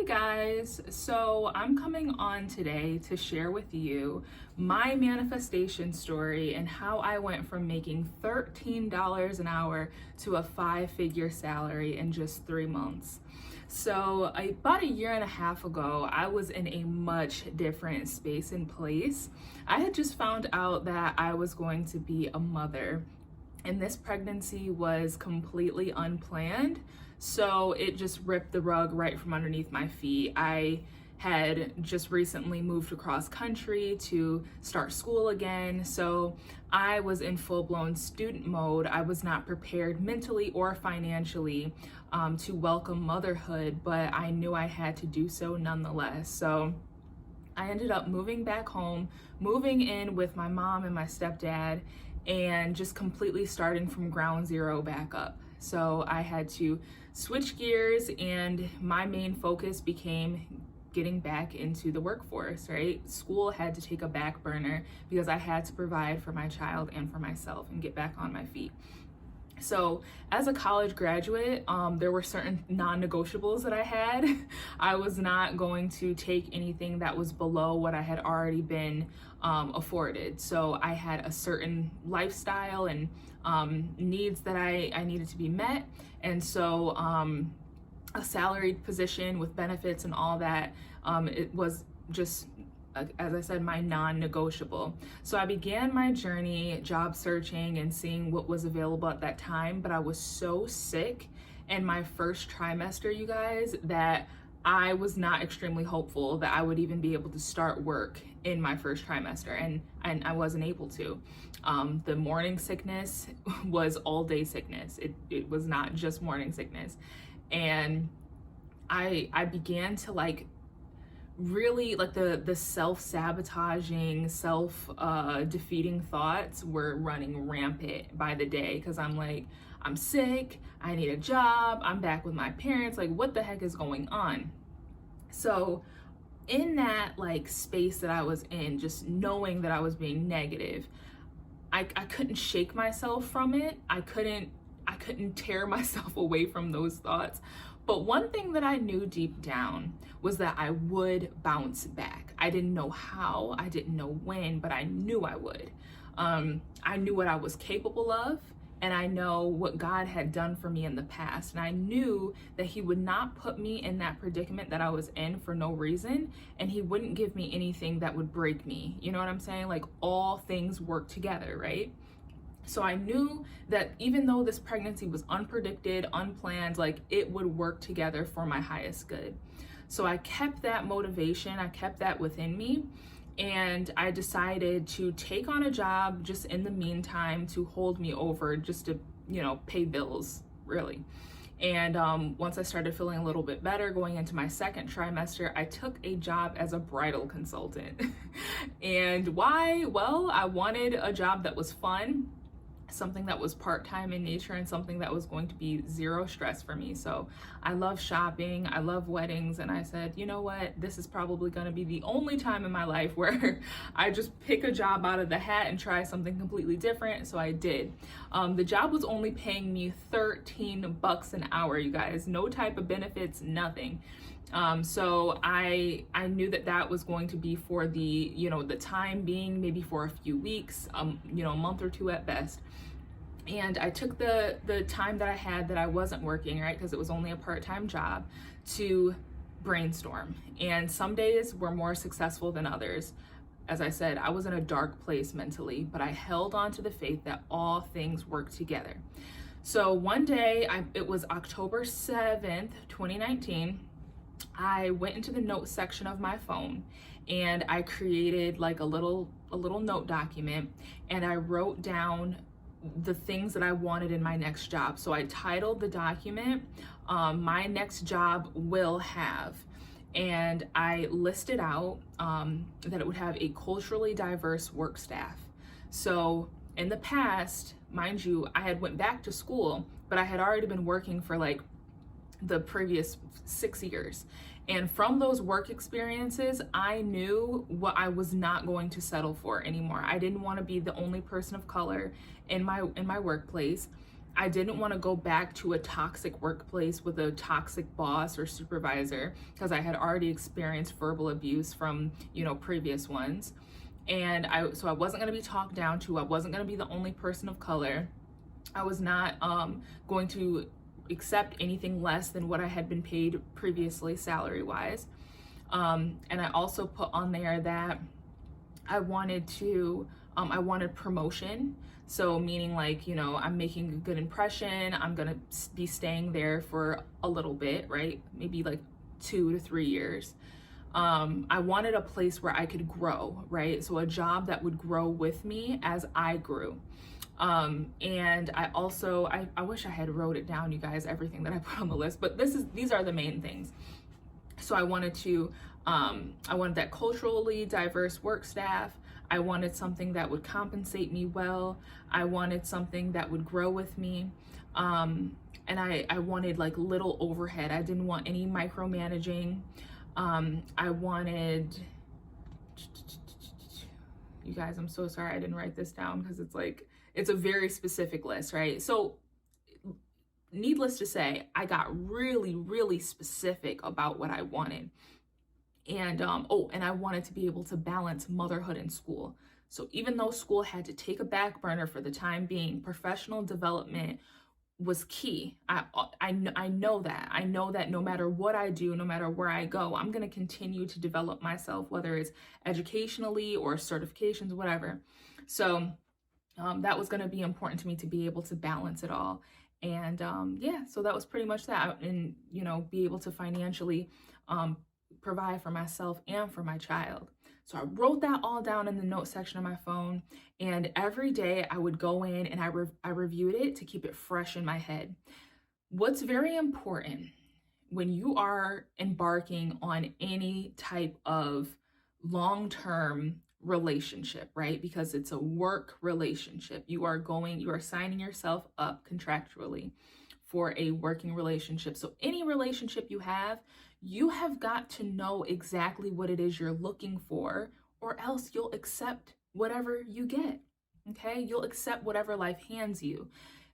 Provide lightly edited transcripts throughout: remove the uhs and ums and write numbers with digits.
Hey guys, so I'm coming on today to share with you my manifestation story and how I went from making $13 an hour to a 5-figure salary in just 3 months. So about a year and a half ago, I was in a much different space and place. I had just found out that I was going to be a mother, and this pregnancy was completely unplanned. So it just ripped the rug right from underneath my feet. I had just recently moved across country to start school again. So I was in full-blown student mode. I was not prepared mentally or financially to welcome motherhood, but I knew I had to do so nonetheless. So I ended up moving back home, moving in with my mom and my stepdad, and just completely starting from ground zero back up. So I had to switch gears, and my main focus became getting back into the workforce, right? School had to take a back burner because I had to provide for my child and for myself and get back on my feet. So as a college graduate, there were certain non-negotiables that I had. I was not going to take anything that was below what I had already been afforded. So I had a certain lifestyle and needs that I needed to be met. And so a salaried position with benefits and all that, it was just, as I said, my non-negotiable. So I began my journey job searching and seeing what was available at that time, but I was so sick in my first trimester, you guys, that I was not extremely hopeful that I would even be able to start work in my first trimester, and I wasn't able to. The morning sickness was all day sickness. It was not just morning sickness. And I began to really the self-sabotaging, self-defeating thoughts were running rampant by the day, because I'm like, I'm sick, I need a job, I'm back with my parents, like what the heck is going on? So in that space that I was in, just knowing that I was being negative, I couldn't shake myself from it. I couldn't tear myself away from those thoughts. But one thing that I knew deep down was that I would bounce back. I didn't know how, I didn't know when, but I knew I would. I knew what I was capable of, and I know what God had done for me in the past. And I knew that He would not put me in that predicament that I was in for no reason, and He wouldn't give me anything that would break me. You know what I'm saying? Like, all things work together, right? So I knew that even though this pregnancy was unpredicted, unplanned, it would work together for my highest good. So I kept that motivation, I kept that within me, and I decided to take on a job just in the meantime to hold me over, just to, pay bills, really. And once I started feeling a little bit better going into my second trimester, I took a job as a bridal consultant. And why? Well, I wanted a job that was fun, something that was part-time in nature, and something that was going to be zero stress for me. So I love shopping, I love weddings, and I said, you know what, this is probably going to be the only time in my life where I just pick a job out of the hat and try something completely different. So I did. The job was only paying me $13 an hour, you guys, no type of benefits, nothing. So I knew that was going to be for the time being, maybe for a few weeks, a month or two at best. And I took the time that I had that I wasn't working, right, because it was only a part-time job, to brainstorm. And some days were more successful than others. As I said, I was in a dark place mentally, but I held on to the faith that all things work together. So one day, it was October 7th, 2019, I went into the notes section of my phone, and I created a little note document, and I wrote down the things that I wanted in my next job. So I titled the document, My Next Job Will Have. And I listed out that it would have a culturally diverse work staff. So in the past, mind you, I had went back to school, but I had already been working for the previous 6 years. And from those work experiences, I knew what I was not going to settle for anymore. I didn't want to be the only person of color in my workplace. I didn't want to go back to a toxic workplace with a toxic boss or supervisor, because I had already experienced verbal abuse from, previous ones. And so I wasn't going to be talked down to. I wasn't going to be the only person of color. I was not going to accept anything less than what I had been paid previously, salary wise. And I also put on there that I wanted promotion. So meaning like, I'm making a good impression. I'm going to be staying there for a little bit, right? Maybe like 2 to 3 years. I wanted a place where I could grow, right? So a job that would grow with me as I grew. And I also, I wish I had wrote it down, you guys, everything that I put on the list, but these are the main things. So I wanted that culturally diverse work staff. I wanted something that would compensate me well. I wanted something that would grow with me. And I wanted like little overhead. I didn't want any micromanaging. I wanted, you guys, I'm so sorry I didn't write this down because it's a very specific list, right? So needless to say, I got really, really specific about what I wanted. And and I wanted to be able to balance motherhood and school. So even though school had to take a back burner for the time being, professional development was key. I know that. I know that no matter what I do, no matter where I go, I'm going to continue to develop myself, whether it's educationally or certifications, whatever. So that was going to be important to me, to be able to balance it all. And so that was pretty much that. And, be able to financially provide for myself and for my child. So I wrote that all down in the note section of my phone, and every day I would go in and I reviewed it to keep it fresh in my head. What's very important when you are embarking on any type of long-term relationship, right? Because it's a work relationship. You are signing yourself up contractually for a working relationship. So any relationship you have got to know exactly what it is you're looking for, or else you'll accept whatever you get. Okay? You'll accept whatever life hands you.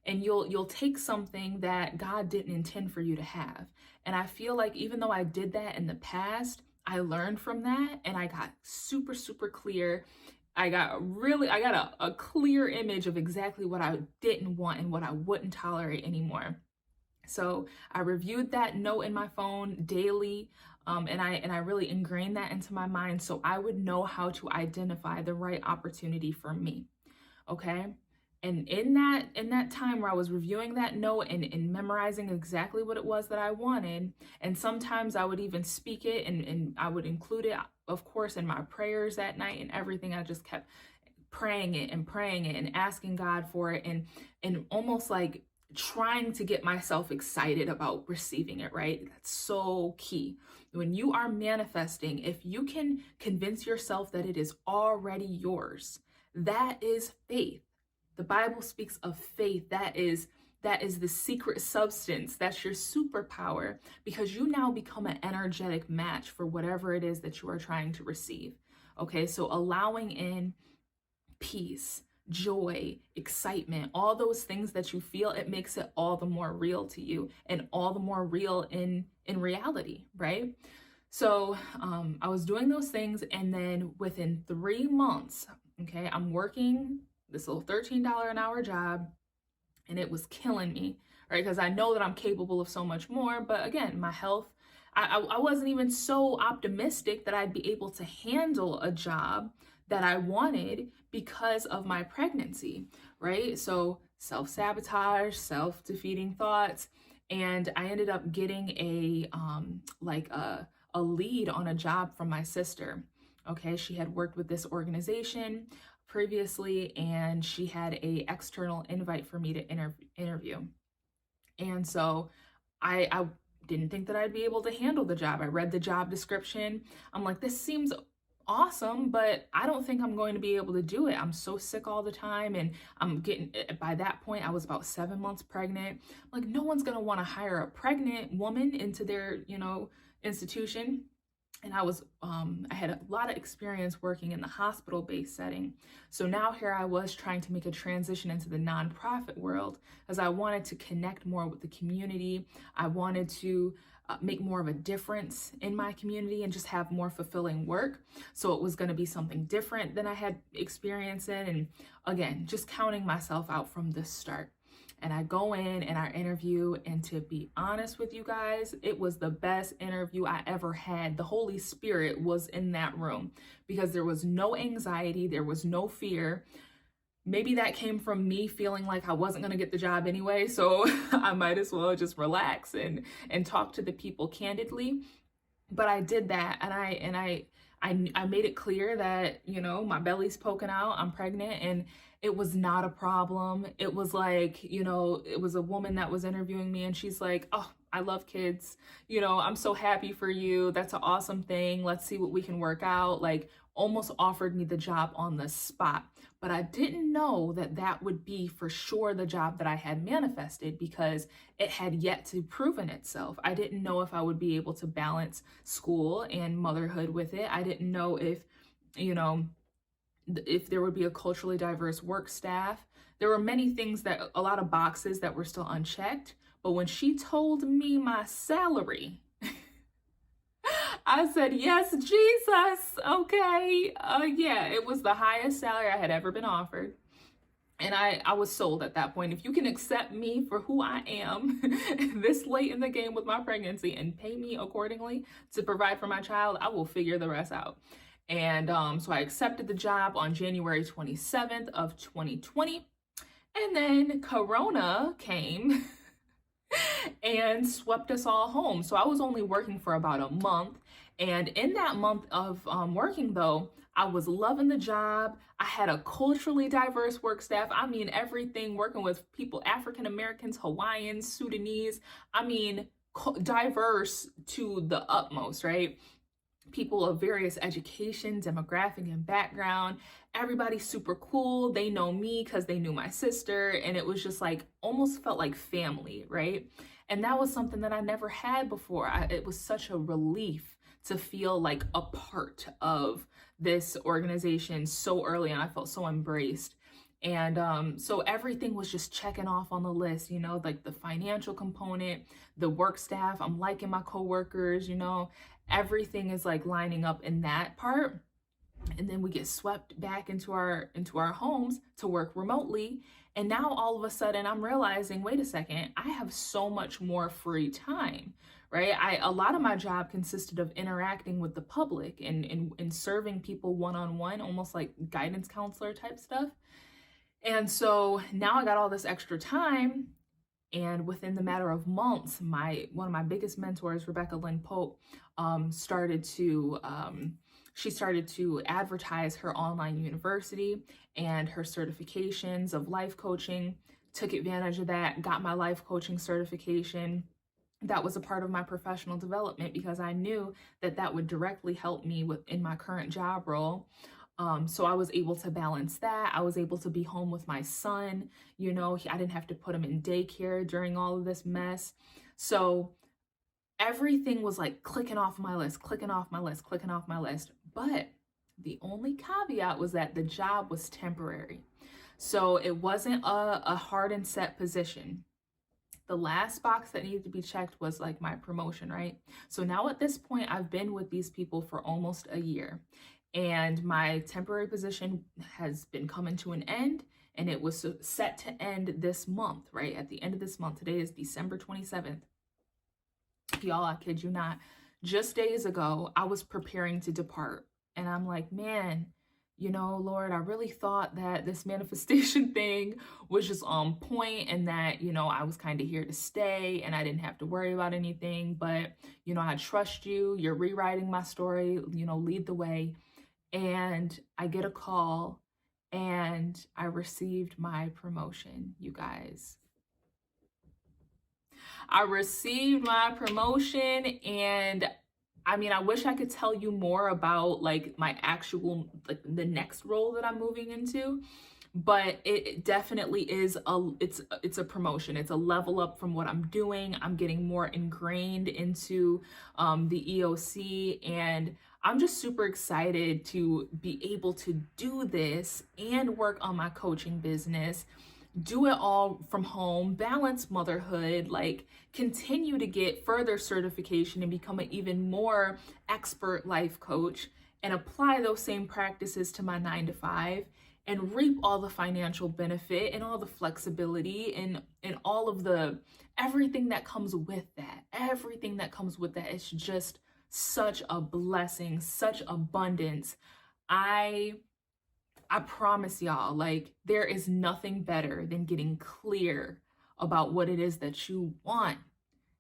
And you'll take something that God didn't intend for you to have. And I feel like even though I did that in the past, I learned from that and I got super, super clear. I got a clear image of exactly what I didn't want and what I wouldn't tolerate anymore. So I reviewed that note in my phone daily, and I really ingrained that into my mind so I would know how to identify the right opportunity for me. Okay? And in that time where I was reviewing that note and memorizing exactly what it was that I wanted, and sometimes I would even speak it and I would include it, of course, in my prayers that night and everything. I just kept praying it and asking God for it and almost like trying to get myself excited about receiving it, right? That's so key. When you are manifesting, if you can convince yourself that it is already yours, that is faith. The Bible speaks of faith. That is the secret substance. That's your superpower, because you now become an energetic match for whatever it is that you are trying to receive. Okay, so allowing in peace, joy, excitement, all those things that you feel, it makes it all the more real to you and all the more real in reality, right? So I was doing those things, and then within 3 months, okay, I'm working this little $13 an hour job, and it was killing me, right? Because I know that I'm capable of so much more, but again, my health, I wasn't even so optimistic that I'd be able to handle a job that I wanted because of my pregnancy, right? So self-sabotage, self-defeating thoughts, and I ended up getting a lead on a job from my sister. Okay, she had worked with this organization previously, and she had a external invite for me to interview. And so I didn't think that I'd be able to handle the job. I read the job description. I'm like, this seems awesome, but I don't think I'm going to be able to do it. I'm so sick all the time, and by that point, I was about 7 months pregnant. Like, no one's going to want to hire a pregnant woman into their, institution. and I had a lot of experience working in the hospital-based setting. So now here I was trying to make a transition into the nonprofit world, as I wanted to connect more with the community. I wanted to make more of a difference in my community and just have more fulfilling work. So it was going to be something different than I had experience in. And again, just counting myself out from the start. And I go in and I interview, and to be honest with you guys, it was the best interview I ever had. The Holy Spirit was in that room because there was no anxiety, there was no fear. Maybe that came from me feeling like I wasn't going to get the job anyway, so I might as well just relax and talk to the people candidly. But I did that, and I made it clear that, you know, my belly's poking out, I'm pregnant, and it was not a problem. It was like, you know, it was a woman that was interviewing me, and she's like, "Oh, I love kids. You know, I'm so happy for you. That's an awesome thing. Let's see what we can work out." Like, almost offered me the job on the spot. But I didn't know that that would be for sure the job that I had manifested, because it had yet to proven itself. I didn't know if I would be able to balance school and motherhood with it. I didn't know if, you know, if there would be a culturally diverse work staff. There were many things, that a lot of boxes that were still unchecked. But when she told me my salary, I said, "Yes, Jesus." Okay. Yeah, it was the highest salary I had ever been offered. And I was sold at that point. If you can accept me for who I am this late in the game with my pregnancy and pay me accordingly to provide for my child, I will figure the rest out. And so I accepted the job on January 27th of 2020. And then Corona came and swept us all home. So I was only working for about a month. And in that month of working, though, I was loving the job. I had a culturally diverse work staff. I mean, everything, working with people, African Americans, Hawaiians, Sudanese. I mean, diverse to the utmost, right? People of various education, demographic, and background. Everybody's super cool. They know me because they knew my sister. And it was just like, almost felt like family, right? And that was something that I never had before. It was such a relief to feel like a part of this organization so early, and I felt so embraced. And so everything was just checking off on the list, you know, like the financial component, the work staff, I'm liking my coworkers, you know, everything is like lining up in that part. And then we get swept back into our homes to work remotely. And now all of a sudden I'm realizing, wait a second, I have so much more free time, right? A lot of my job consisted of interacting with the public and serving people one-on-one, almost like guidance counselor type stuff. And so now I got all this extra time. And within the matter of months, one of my biggest mentors, Rebecca Lynn Pope, started to advertise her online university and her certifications of life coaching. Took advantage of that, got my life coaching certification. That was a part of my professional development because I knew that that would directly help me in my current job role. So I was able to balance that. I was able to be home with my son. You know, I didn't have to put him in daycare during all of this mess. So everything was like clicking off my list, clicking off my list, clicking off my list. But the only caveat was that the job was temporary. So it wasn't a hard and set position. The last box that needed to be checked was like my promotion, right? So now at this point, I've been with these people for almost a year. And my temporary position has been coming to an end, and it was set to end this month, right? At the end of this month. Today is December 27th. Y'all, I kid you not. Just days ago, I was preparing to depart. And I'm like, man, you know, Lord, I really thought that this manifestation thing was just on point, and that, you know, I was kind of here to stay and I didn't have to worry about anything. But, you know, I trust you. You're rewriting my story, you know, lead the way. And I get a call and I received my promotion, you guys. I received my promotion, and I mean, I wish I could tell you more about like my actual, like the next role that I'm moving into, but it definitely is it's a promotion. It's a level up from what I'm doing. I'm getting more ingrained into the EOC, and I'm just super excited to be able to do this and work on my coaching business, do it all from home, balance motherhood, like continue to get further certification and become an even more expert life coach, and apply those same practices to my 9 to 5, and reap all the financial benefit and all the flexibility and all of the everything that comes with that. Everything that comes with that. It's just such a blessing, such abundance. I promise y'all, like, there is nothing better than getting clear about what it is that you want.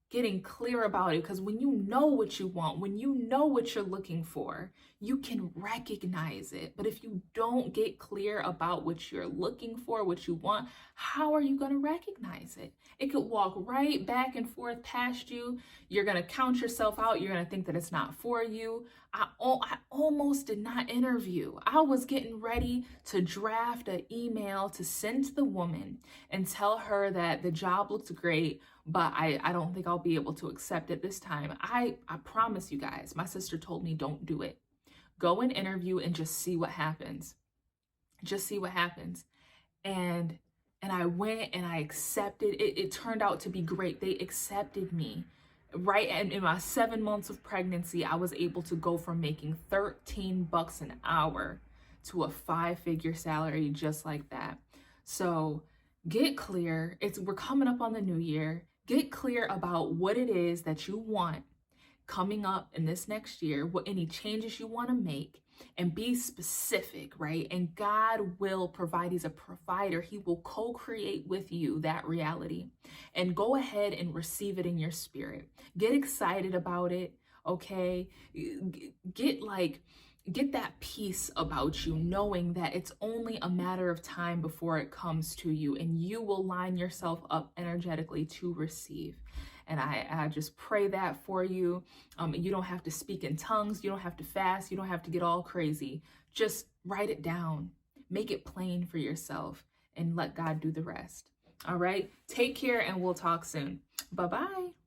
Getting clear about it, because when you know what you want, when you know what you're looking for, you can recognize it. But if you don't get clear about what you're looking for, what you want, how are you going to recognize it? It could walk right back and forth past you. You're going to count yourself out. You're going to think that it's not for you. I almost did not interview. I was getting ready to draft an email to send to the woman and tell her that the job looked great, but I don't think I'll be able to accept it this time. I promise you guys, my sister told me, don't do it. Go and interview and just see what happens. Just see what happens. And I went and I accepted. It turned out to be great. They accepted me. Right in my 7 months of pregnancy, I was able to go from making $13 an hour to a 5-figure salary just like that. So get clear. We're coming up on the new year. Get clear about what it is that you want coming up in this next year, what any changes you want to make, and be specific, right? And God will provide. He's a provider. He will co-create with you that reality, and go ahead and receive it in your spirit. Get excited about it, okay? Get that peace about you, knowing that it's only a matter of time before it comes to you, and you will line yourself up energetically to receive. And I just pray that for you. You don't have to speak in tongues. You don't have to fast. You don't have to get all crazy. Just write it down. Make it plain for yourself and let God do the rest. All right. Take care, and we'll talk soon. Bye-bye.